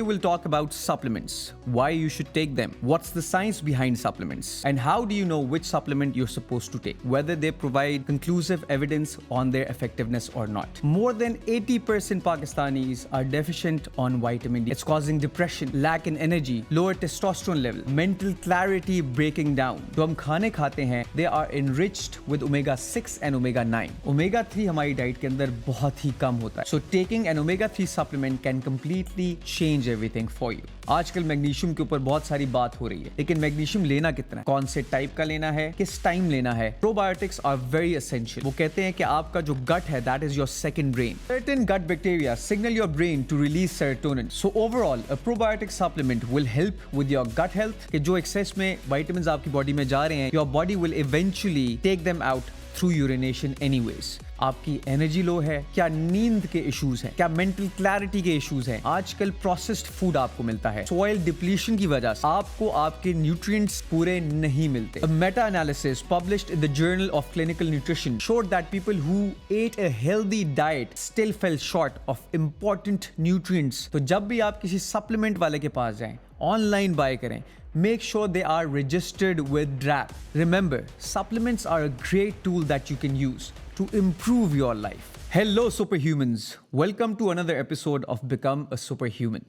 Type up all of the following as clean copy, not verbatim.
Today we'll talk about supplements, why you should take them, what's the science behind supplements, and how do you know which supplement you're supposed to take, whether they provide conclusive evidence on their effectiveness or not. More than 80% Pakistanis are deficient on vitamin D. It's causing depression, lack in energy, lower testosterone level, mental clarity breaking down. जो हम खाने खाते हैं, they are enriched with omega 6 and omega 9. Omega 3 हमारी diet के अंदर बहुत ही कम होता है. So taking an omega 3 supplement can completely change everything for you. आजकल मैग्नीशियम के ऊपर बहुत सारी बात हो रही है, लेकिन मैग्नीशियम लेना कितना है, कौन से टाइप का लेना है, किस टाइम लेना है. Probiotics are very essential. वो कहते हैं कि आपका जो गट है, that is your second brain. Certain gut bacteria signal your brain to release serotonin. So overall, a probiotic supplement will help with your gut health. कि जो एक्सेस में vitamins आपकी बॉडी में जा रहे हैं, your body will eventually take them out through urination anyways. आपकी energy low है, क्या नींद के इश्यूज हैं, क्या मेंटल क्लैरिटी के इश्यूज हैं. आजकल प्रोसेस्ड फूड आपको मिलता है, सॉइल डिप्लीशन की वजह से आपको आपके न्यूट्रिएंट्स पूरे नहीं मिलते. A meta-analysis published in the Journal of Clinical Nutrition showed that people who ate a healthy diet still fell short of important nutrients. तो जब भी आप किसी सप्लीमेंट वाले के पास जाएं, ऑनलाइन बाय करें, make sure they are registered with DRAP. Remember, supplements are a great tool that you can use to improve your life. Hello, superhumans. Welcome to another episode of Become a Superhuman.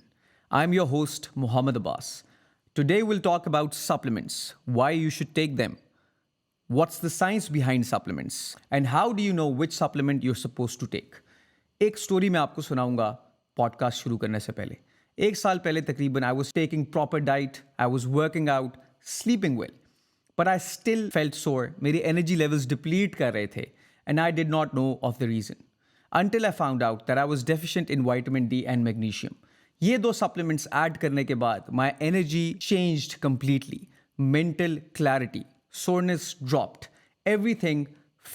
I'm your host, Muhammad Abbas. Today, we'll talk about supplements, why you should take them, what's the science behind supplements, and how do you know which supplement you're supposed to take. एक story मैं आपको सुनाऊंगा podcast शुरू करने से पहले. एक साल पहले तकरीबन I was taking proper diet, I was working out, sleeping well, but I still felt sore. मेरी energy levels deplete कर रहे थे, and I did not know of the reason until I found out that I was deficient in vitamin D and magnesium. ये दो supplements add करने के बाद my energy changed completely. Mental clarity, soreness dropped. Everything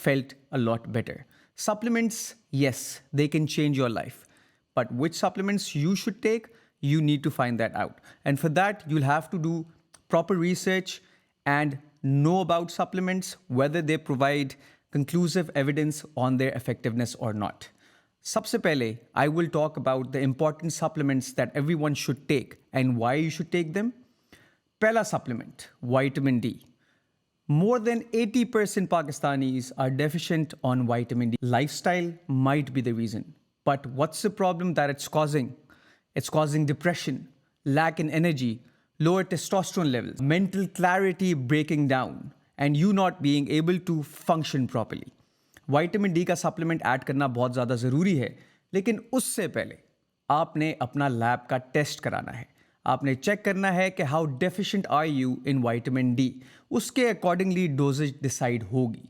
felt a lot better. Supplements, yes, they can change your life, but which supplements you should take, you need to find that out. And for that, you'll have to do proper research and know about supplements, whether they provide conclusive evidence on their effectiveness or not. Sabse pehle, I will talk about the important supplements that everyone should take and why you should take them. Pehla supplement, vitamin D. More than 80% Pakistanis are deficient on vitamin D. Lifestyle might be the reason, but what's the problem that it's causing? It's causing depression, lack in energy, lower testosterone levels, mental clarity breaking down, and you not being able to function properly. Vitamin D का supplement add करना बहुत ज़्यादा ज़रूरी है, लेकिन उससे पहले आपने अपना लैब का टेस्ट कराना है. आपने चेक करना है कि how deficient are you in vitamin D. उसके accordingly dosage decide होगी.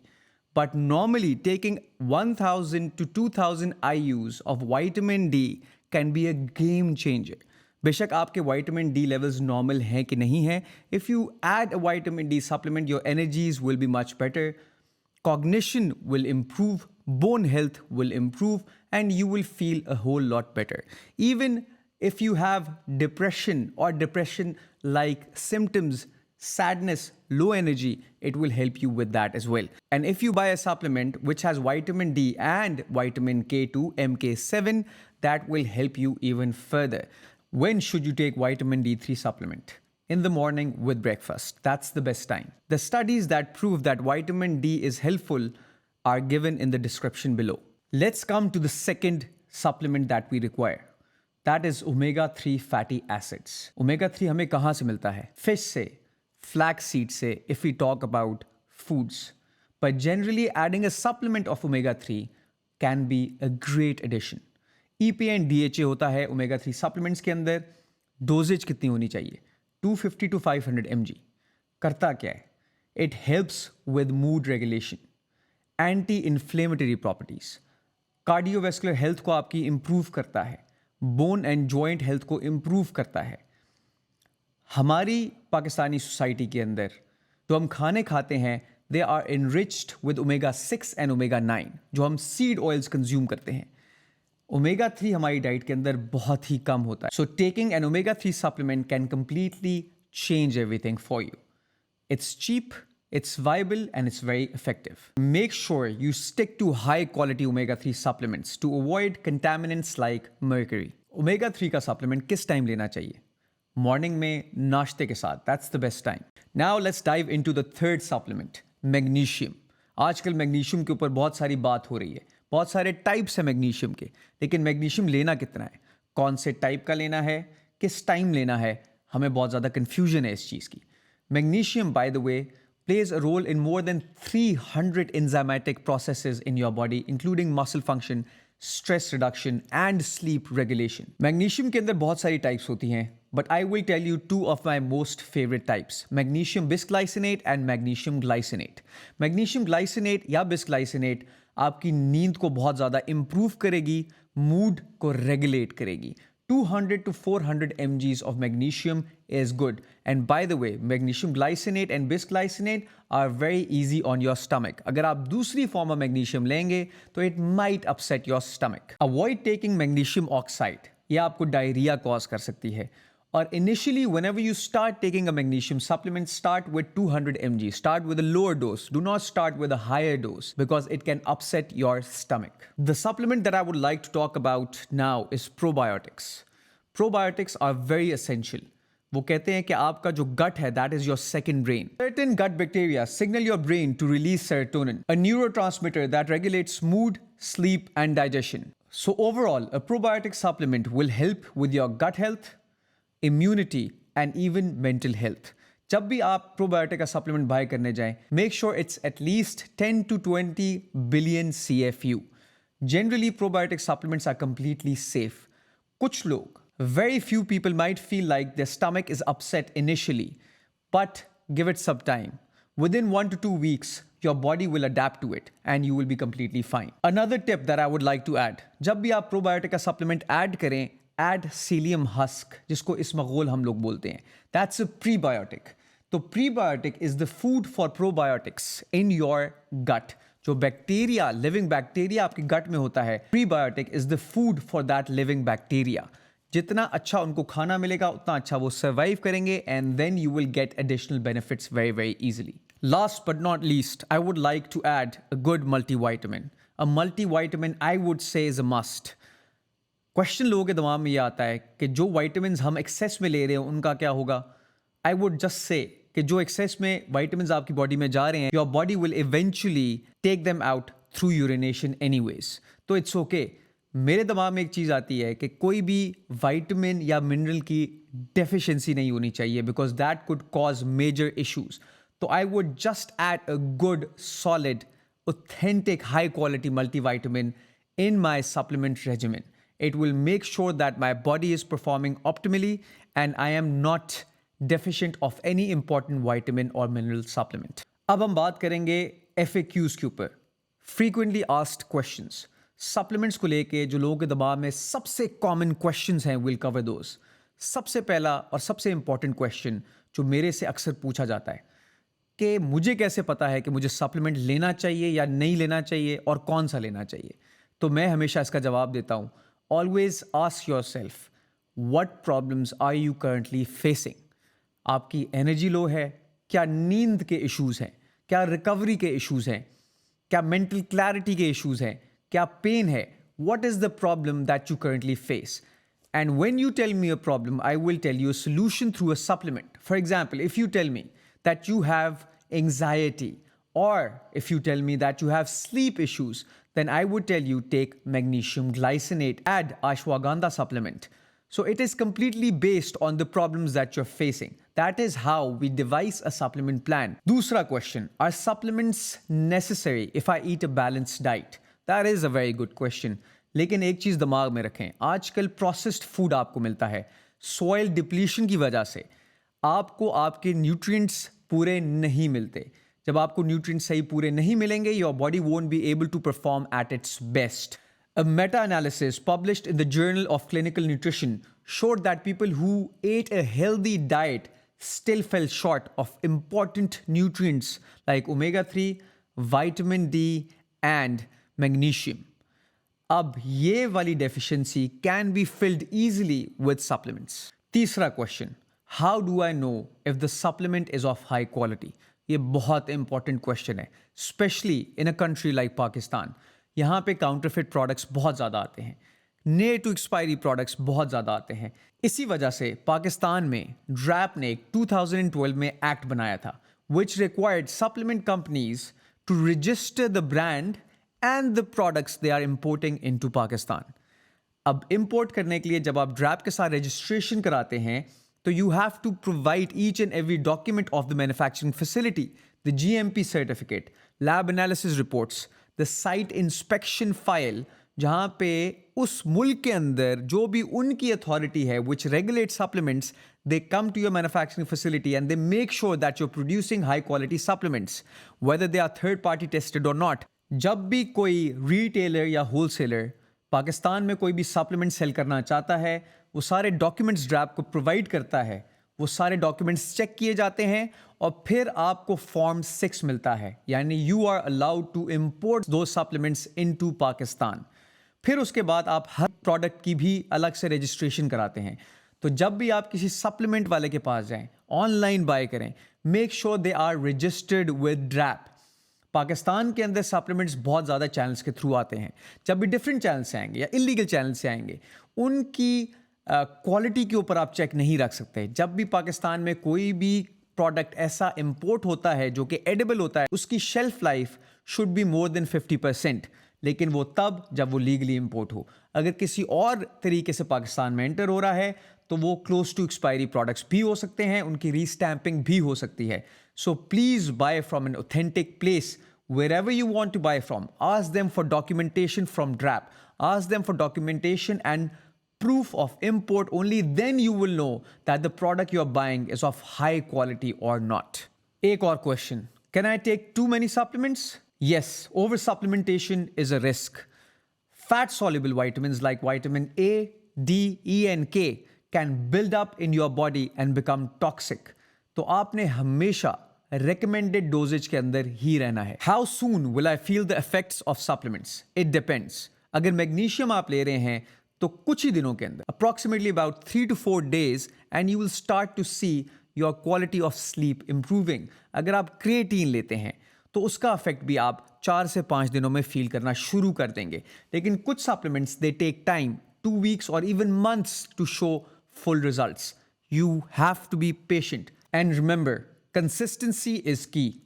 But normally taking 1000 to 2000 IUs of vitamin D can be a game changer. बेशक आपके vitamin D levels normal हैं कि नहीं हैं, if you add a vitamin D supplement, your energies will be much better, cognition will improve, bone health will improve, and you will feel a whole lot better. Even if you have depression or depression-like symptoms, sadness, low energy, it will help you with that as well. And if you buy a supplement which has vitamin D and vitamin K2, MK7, that will help you even further. When should you take vitamin D3 supplement? In the morning with breakfast. That's the best time. The studies that prove that vitamin D is helpful are given in the description below. Let's come to the second supplement that we require. That is omega-3 fatty acids. Omega-3 हमें कहाँ से मिलता है? Fish से, flax seed से, if we talk about foods. But generally adding a supplement of omega-3 can be a great addition. EPA and DHA होता है omega-3 supplements के अंदर. डोजेज कितनी होनी चाहिए? 250 to 500 mg. करता क्या है? It helps with mood regulation, anti-inflammatory properties, cardiovascular health को आपकी improve करता है, bone and joint health को improve करता है. हमारी पाकिस्तानी सोसाइटी के अंदर जो हम खाने खाते हैं, they are enriched with omega 6 and omega 9, जो हम seed oils consume करते हैं. ओमेगा 3 हमारी डाइट के अंदर बहुत ही कम होता है. So taking an omega 3 supplement can completely change everything for you. It's cheap, it's viable, and it's very effective. Make sure you stick to high quality omega-3 supplements to avoid contaminants like mercury. Omega 3 का supplement किस time लेना चाहिए? Morning में नाश्ते के साथ, that's the best time. Now let's dive into the third supplement, magnesium. आजकल magnesium के ऊपर बहुत सारी बात हो रही है. बहुत सारे टाइप्स हैं मैग्नीशियम के, लेकिन मैग्नीशियम लेना कितना है, कौन से टाइप का लेना है, किस टाइम लेना है, हमें बहुत ज़्यादा कन्फ्यूजन है इस चीज़ की. Magnesium, by the way, plays a role in more than 300 enzymatic processes in your body, including muscle function, stress reduction and sleep regulation. Magnesium के अंदर बहुत सारी types होती हैं, but I will tell you two of my most favorite types: magnesium bisglycinate and magnesium glycinate. Magnesium glycinate या bisglycinate आपकी नींद को बहुत ज़्यादा improve करेगी, mood को regulate करेगी. 200 to 400 mgs of magnesium is good. And by the way, magnesium glycinate and bisglycinate are very easy on your stomach. अगर आप दूसरी form of magnesium लेंगे तो it might upset your stomach. Avoid taking magnesium oxide. यह आपको diarrhea cause कर सकती है. और initially, whenever you start taking a magnesium supplement, start with 200 mg. Start with a lower dose. Do not start with a higher dose because it can upset your stomach. The supplement that I would like to talk about now is probiotics. Probiotics are very essential. वो कहते हैं कि आपका जो gut है, that is your second brain. Certain gut bacteria signal your brain to release serotonin, a neurotransmitter that regulates mood, sleep, and digestion. So overall, a probiotic supplement will help with your gut health, immunity and even mental health. जब भी आप probiotic का supplement bye करने जाएं, make sure it's at least 10 to 20 billion CFU. Generally, probiotic supplements are completely safe. कुछ लोग, very few people might feel like their stomach is upset initially, but give it some time. Within 1 to 2 weeks, your body will adapt to it and you will be completely fine. Another tip that I would like to add, जब भी आप probiotic का supplement add करें, add psyllium husk, जिसको इसमगोल हम लोग बोलते हैं. That's a prebiotic. तो prebiotic is the food for probiotics in your gut. जो बैक्टीरिया, लिविंग बैक्टीरिया आपके गट में होता है, prebiotic is the food for that living bacteria. जितना अच्छा उनको खाना मिलेगा, उतना अच्छा वो सर्वाइव करेंगे and then you will get additional benefits very, very easily. Last but not least, I would like to add a good multivitamin. A multivitamin, I would say, is a must. Question लोगों के दिमाग में ये आता है कि जो vitamins हम एक्सेस में ले रहे हैं उनका क्या होगा. आई वुड जस्ट से कि जो एक्सेस में वाइटामिन्स आपकी बॉडी में जा रहे हैं, your body will eventually take them out through urination anyways. तो इट्स ओके. मेरे दिमाग में एक चीज़ आती है कि कोई भी वाइटामिन या मिनरल की डेफिशिएंसी नहीं होनी चाहिए because that could cause major issues. तो I would just add a good solid authentic high quality multivitamin in my supplement regimen. It will make sure that my body is performing optimally and I am not deficient of any important vitamin or mineral supplement. अब हम बात करेंगे FAQs के ऊपर, frequently asked questions. Supplements को लेके जो लोगों के दिमाग में सबसे common questions हैं, we'll cover those. सबसे पहला और सबसे important question जो मेरे से अक्सर पूछा जाता है कि मुझे कैसे पता है कि मुझे सप्लीमेंट लेना चाहिए या नहीं लेना चाहिए और कौन सा लेना चाहिए. तो मैं हमेशा इसका जवाब देता हूँ, always ask yourself what problems are you currently facing. आपकी एनर्जी लो है, क्या नींद के इश्यूज हैं, क्या रिकवरी के इश्यूज हैं, क्या मेंटल क्लैरिटी के इश्यूज हैं, क्या पेन है. What is the problem that you currently face. And when you tell me a problem, I will tell you a solution through a supplement. For example, if you tell me that you have anxiety or if you tell me that you have sleep issues, then I would tell you take magnesium glycinate, add ashwagandha supplement. So it is completely based on the problems that you're facing. That is how we devise a supplement plan. Dusra question, are supplements necessary if I eat a balanced diet? That is a very good question. लेकिन एक चीज़ दिमाग में रखें, आजकल processed food आपको मिलता है. Soil depletion की वजह से आपको आपके nutrients पूरे नहीं मिलते. जब आपको न्यूट्रिएंट्स सही पूरे नहीं मिलेंगे, your body won't be able to perform at its best. A meta-analysis published in the Journal of Clinical Nutrition showed that people who ate a healthy diet still fell short of important nutrients like omega-3, vitamin D and magnesium. अब ये वाली deficiency can be filled easily with supplements. तीसरा question, how do I know if the supplement is of high quality? ये बहुत important question है, specially in a country like Pakistan. यहाँ पे counterfeit products बहुत ज़्यादा आते हैं. नियर टू एक्सपायरी प्रोडक्ट्स बहुत ज़्यादा आते हैं। इसी वजह से पाकिस्तान में ड्रैप ने एक 2012 में एक्ट बनाया था which required supplement companies to register the brand and the products they are importing into Pakistan. अब import करने के लिए जब आप ड्रैप के साथ registration कराते हैं तो you have to provide each and every document of the manufacturing facility, the GMP certificate, lab analysis reports, the site inspection file, जहाँ पे उस मुल्क के अंदर जो भी उनकी अथॉरिटी है which regulates supplements, they come to your manufacturing facility and they make sure that you're producing high quality supplements, whether they are third party tested or not. जब भी कोई retailer या wholesaler पाकिस्तान में कोई भी सप्लीमेंट सेल करना चाहता है, वो सारे डॉक्यूमेंट्स ड्रैप को प्रोवाइड करता है, वो सारे डॉक्यूमेंट्स चेक किए जाते हैं और फिर आपको फॉर्म 6 मिलता है, यानी you are allowed to import दो सप्लीमेंट्स इनटू पाकिस्तान। फिर उसके बाद आप हर प्रोडक्ट की भी अलग से रजिस्ट्रेशन कराते हैं। तो जब भी आप किसी सप्लीमेंट वाले के पास जाएं, ऑनलाइन बाय करें, make sure they are registered with DRAP. Pakistan के अंदर सप्लीमेंट्स बहुत ज़्यादा चैनल्स के थ्रू आते हैं। जब भी डिफरेंट चैनल से आएंगे या इलीगल चैनल से आएंगे, उनकी क्वालिटी के ऊपर आप चेक नहीं रख सकते। जब भी पाकिस्तान में कोई भी प्रोडक्ट ऐसा इंपोर्ट होता है जो कि एडिबल होता है, उसकी shelf life should be more than 50%, लेकिन वो तब जब वो लीगली इंपोर्ट हो। अगर किसी और तरीके से पाकिस्तान में एंटर हो रहा है तो वो क्लोज टू एक्सपायरी प्रोडक्ट्स भी हो सकते हैं, उनकी रीस्टैंपिंग भी हो सकती है। So please buy from an authentic place wherever you want to buy from. Ask them for documentation from DRAP. Ask them for documentation and proof of import. Only then you will know that the product you are buying is of high quality or not. Ek aur question. Can I take too many supplements? Yes, over supplementation is a risk. Fat soluble vitamins like vitamin A, D, E and K can build up in your body and become toxic. तो आपने हमेशा recommended dosage के अंदर ही रहना है। How soon will I feel the effects of supplements? It depends. अगर magnesium आप ले रहे हैं तो कुछ ही दिनों के अंदर, approximately about 3 to 4 days, and you will start to see your quality of sleep improving. अगर आप क्रिएटिन लेते हैं तो उसका इफेक्ट भी आप 4 से 5 दिनों में फील करना शुरू कर देंगे। लेकिन कुछ supplements they take time, 2 weeks or even months to show full results. You have to be patient and remember, consistency is key.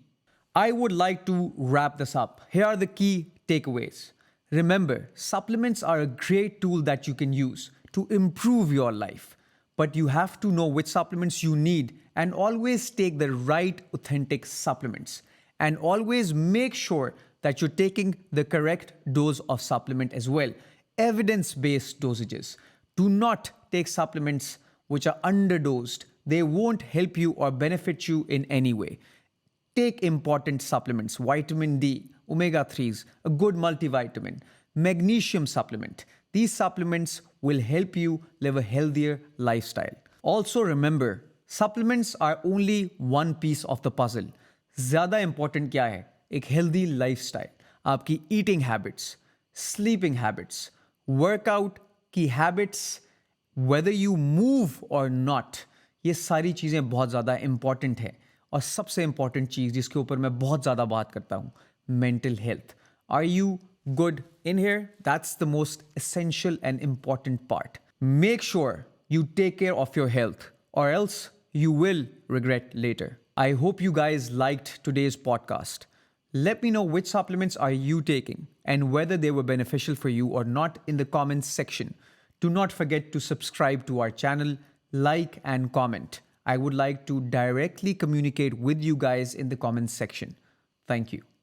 I would like to wrap this up. Here are the key takeaways. Remember, supplements are a great tool that you can use to improve your life. But you have to know which supplements you need and always take the right authentic supplements. And always make sure that you're taking the correct dose of supplement as well. Evidence-based dosages. Do not take supplements which are underdosed. They won't help you or benefit you in any way. Take important supplements, vitamin D, omega-3s, a good multivitamin, magnesium supplement. These supplements will help you live a healthier lifestyle. Also remember, supplements are only one piece of the puzzle. ज़्यादा important क्या है? एक healthy lifestyle. आपकी eating habits, sleeping habits, workout की habits, whether you move or not, ये सारी चीज़ें बहुत ज़्यादा इंपॉर्टेंट है। और सबसे इंपॉर्टेंट चीज़ जिसके ऊपर मैं बहुत ज़्यादा बात करता हूँ, mental health. Are you good in here? That's the most essential and important part. Make sure you take care of your health, or else you will regret later. I hope you guys liked today's podcast. Let me know which supplements are you taking and whether they were beneficial for you or not in the comments section. Do not forget to subscribe to our channel, like and comment. I would like to directly communicate with you guys in the comments section. Thank you.